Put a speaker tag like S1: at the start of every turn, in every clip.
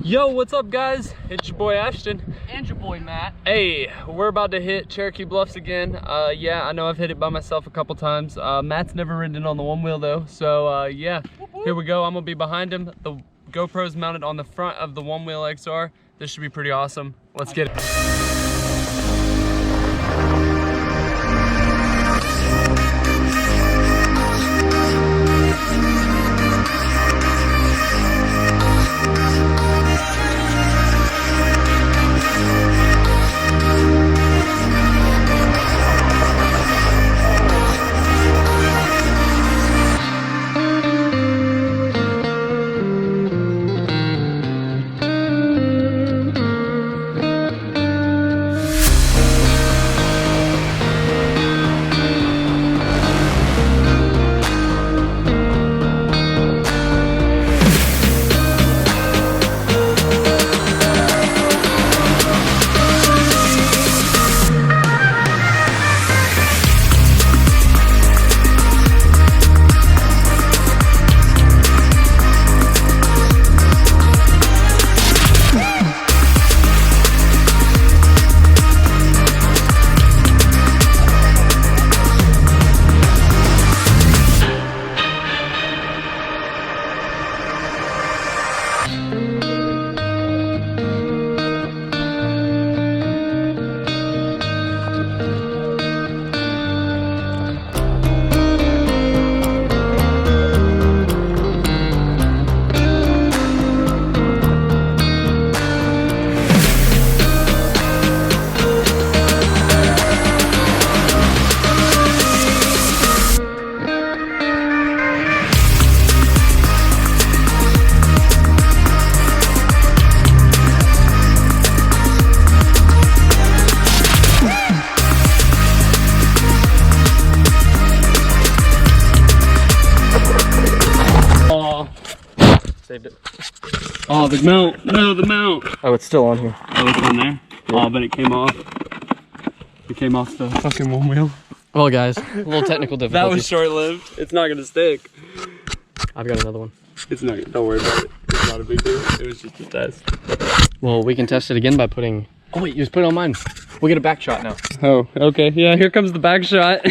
S1: Yo, what's up guys? It's your boy Ashton.
S2: And your boy Matt.
S1: Hey, we're about to hit Cherokee Bluffs again. Yeah, I know I've hit it by myself a couple times. Matt's never ridden on the one wheel though. So yeah, here we go. I'm gonna be behind him. The GoPro's mounted on the front of the one wheel XR. This should be pretty awesome. Let's get it. Saved it. Oh, the mount. No, the mount.
S2: Oh, it's still on here.
S1: Oh, it's on there? Yeah. Oh, but it came off. It came off the fucking one wheel.
S2: Well, guys, a little technical difficulty.
S1: That was short-lived. It's not gonna stick.
S2: I've got another one.
S1: It's not. Don't worry about it. It's not a big deal. It was just a test.
S2: Well, we can test it again by putting... Oh, wait, you just put it on mine. We'll get a back shot now.
S1: Oh, okay. Yeah, here comes the back shot.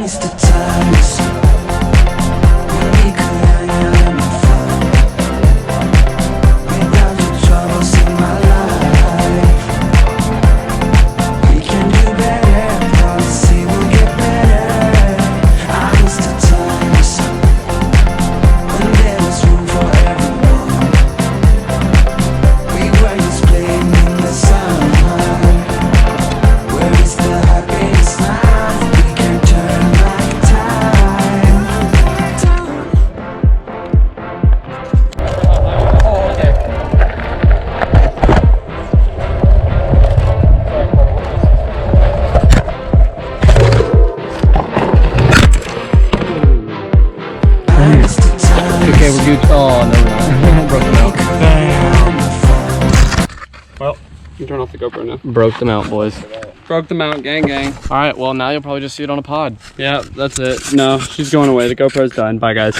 S3: miss the times when we could hang out and have fun without the troubles in my life. We can do better, promise it will get better. I miss the times when there was room for everyone. We were just playing in the sun. Where is the happiness now? We can turn back time.
S1: Oh, okay.
S3: I miss the times
S2: Okay, we're good. Oh, no, we're not. Broke them out.
S1: Well, you can turn off the GoPro now.
S2: Broke them out, boys.
S1: Broke them out, gang, gang.
S2: All right, well, now you'll probably just see it on a pod.
S1: Yeah, that's it. No, she's going away. The GoPro's done. Bye, guys.